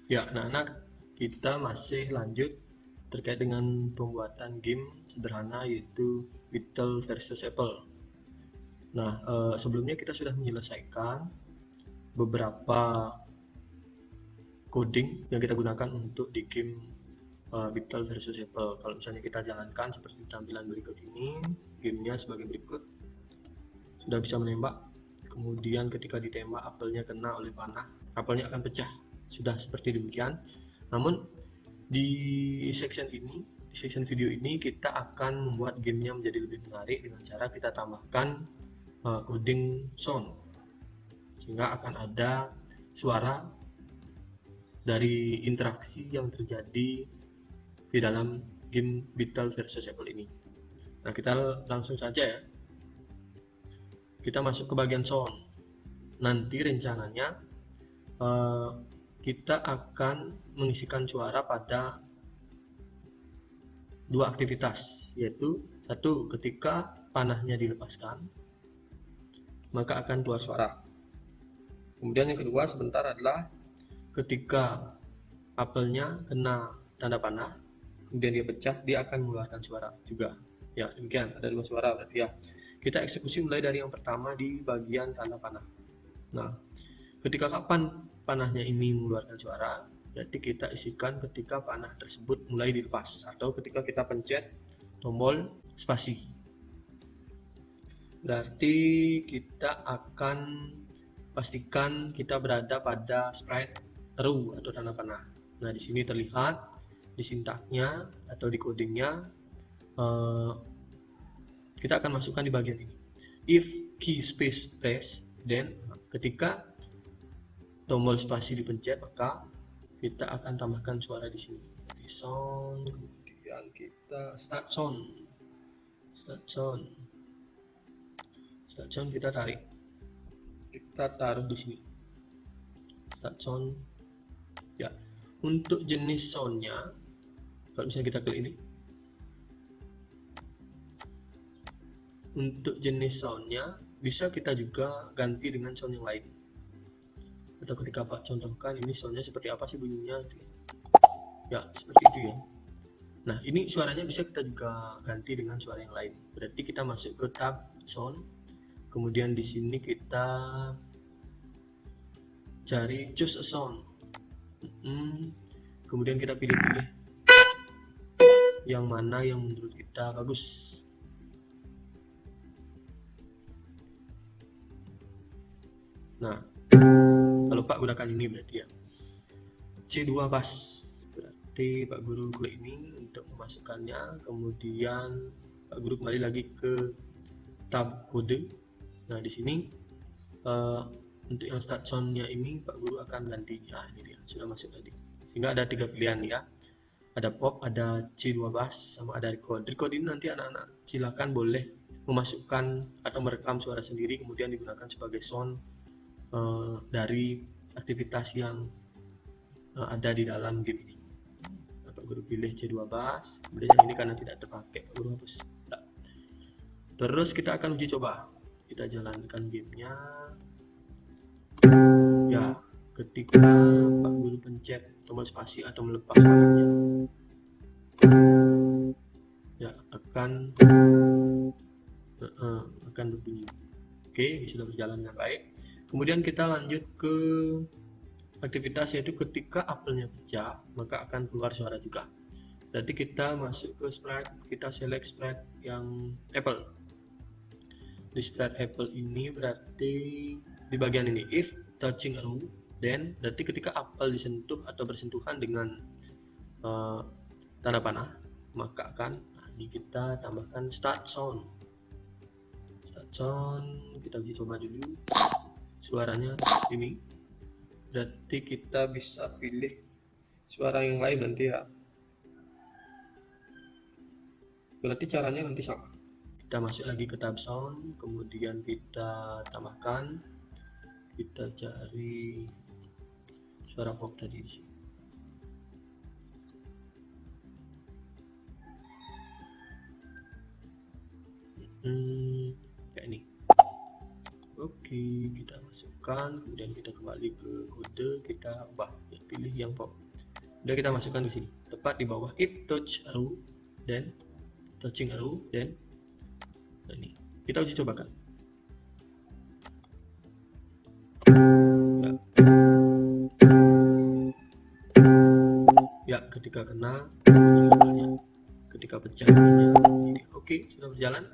Ya, anak-anak, kita masih lanjut terkait dengan pembuatan game sederhana yaitu Beetle versus Apple. Nah, sebelumnya kita sudah menyelesaikan beberapa coding yang kita gunakan untuk di game Beetle versus Apple. Kalau misalnya kita jalankan seperti tampilan berikut ini, gamenya sebagai berikut. Sudah bisa menembak, kemudian ketika ditembak apelnya kena oleh panah, apelnya akan pecah. Sudah seperti demikian. Namun di section video ini kita akan membuat gamenya menjadi lebih menarik dengan cara kita tambahkan coding sound, sehingga akan ada suara dari interaksi yang terjadi di dalam game Beetle versus Apple ini. Nah, kita langsung saja ya. Kita masuk ke bagian sound. Nanti rencananya kita akan mengisikan suara pada dua aktivitas, yaitu satu, ketika panahnya dilepaskan maka akan keluar suara. Kemudian yang kedua sebentar adalah ketika apelnya kena tanda panah kemudian dia pecah, dia akan mengeluarkan suara juga. Ya, demikian, ada dua suara berarti ya. Kita eksekusi mulai dari yang pertama di bagian tanda panah. Nah, ketika kapan panahnya ini mengeluarkan suara, berarti kita isikan ketika panah tersebut mulai dilepas atau ketika kita pencet tombol spasi. Berarti kita akan pastikan kita berada pada sprite row atau tanda panah. Nah, di sini terlihat di sintaknya atau di codingnya kita akan masukkan di bagian ini. If key space press, then ketika tombol spasi dipencet maka kita akan tambahkan suara di sini. Di sound, kemudian kita start sound. Start sound kita tarik. Kita taruh di sini. Start sound. Ya. Untuk jenis soundnya, kalau misalnya kita klik ini, untuk jenis soundnya bisa kita juga ganti dengan sound yang lain. Atau ketika Pak contohkan ini soundnya seperti apa sih bunyinya? Ya, seperti itu ya. Nah, ini suaranya bisa kita juga ganti dengan suara yang lain. Berarti kita masuk ke tab sound. Kemudian di sini kita cari choose a sound. Kemudian kita pilih-pilih yang mana yang menurut kita bagus. Nah, kalau Pak gunakan ini berarti ya C2 pas. Berarti Pak Guru klik ini untuk memasukkannya. Kemudian Pak Guru kembali lagi ke tab kode. Nah, di sini untuk yang start soundnya ini Pak Guru akan ganti. Nah, ini dia sudah masuk tadi. Sehingga ada 3 pilihan ya. Ada pop, ada C2 bass, sama ada record. Record ini nanti anak-anak silakan boleh memasukkan atau merekam suara sendiri kemudian digunakan sebagai sound dari aktivitas yang ada di dalam game ini. Pak Guru pilih C2 bass, kemudian yang ini karena tidak terpakai Pak Guru hapus. Nah, terus kita akan uji coba. Kita jalankan gamenya. Ya, ketika Pak Guru pencet tombol spasi atau melepas tangannya, ya akan berbunyi. Oke, ini sudah berjalan dengan baik. Kemudian kita lanjut ke aktivitas, yaitu ketika apelnya pecah maka akan keluar suara juga. Berarti kita masuk ke sprite, kita select sprite yang apple. Di sprite apple ini berarti di bagian ini if touching a row, then berarti ketika apel disentuh atau bersentuhan dengan tanda panah maka akan ini kita tambahkan start sound. Kita uji coba dulu suaranya ini. Berarti kita bisa pilih suara yang lain nanti ya. Berarti caranya nanti sama. Kita masuk lagi ke tab sound, kemudian kita tambahkan, kita cari suara pop tadi di sini. Kayak ini. Oke, kita masukkan, kemudian kita kembali ke kode, kita ubah, ya, pilih yang pop. Udah kita masukkan di sini, tepat di bawah if touch arrow, dan touching arrow, dan ini kita uji cobakan. Ya, ketika kena, ketika pecah, ini oke, sudah berjalan.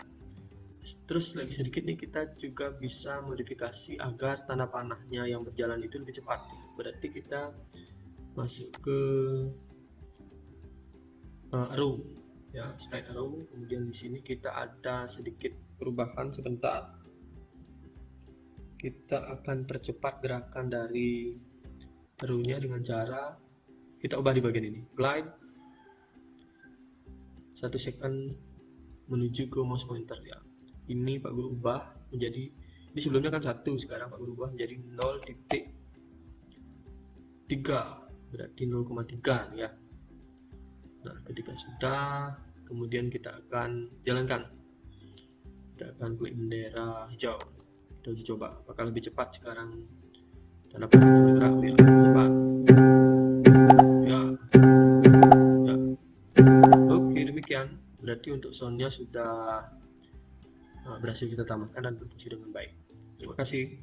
Terus lagi sedikit nih, kita juga bisa modifikasi agar tanda panahnya yang berjalan itu lebih cepat. Berarti kita masuk ke arrow, ya, slide arrow. Kemudian di sini kita ada sedikit perubahan sebentar. Kita akan percepat gerakan dari arrow-nya dengan cara kita ubah di bagian ini, glide 1 second menuju ke mouse pointer, ya. Ini Pak Guru ubah menjadi, ini sebelumnya kan 1, sekarang Pak Guru ubah menjadi 0.3, berarti 0,3 ya. Nah, ketika sudah, kemudian kita akan jalankan. Kita akan klik bendera hijau. Kita uji coba apakah lebih cepat sekarang tanda panahnya bergerak, ya, cepat. Ya. Ya. Oke, demikian. Berarti untuk soundnya sudah berhasil kita tambahkan dan berfungsi dengan baik. Terima kasih.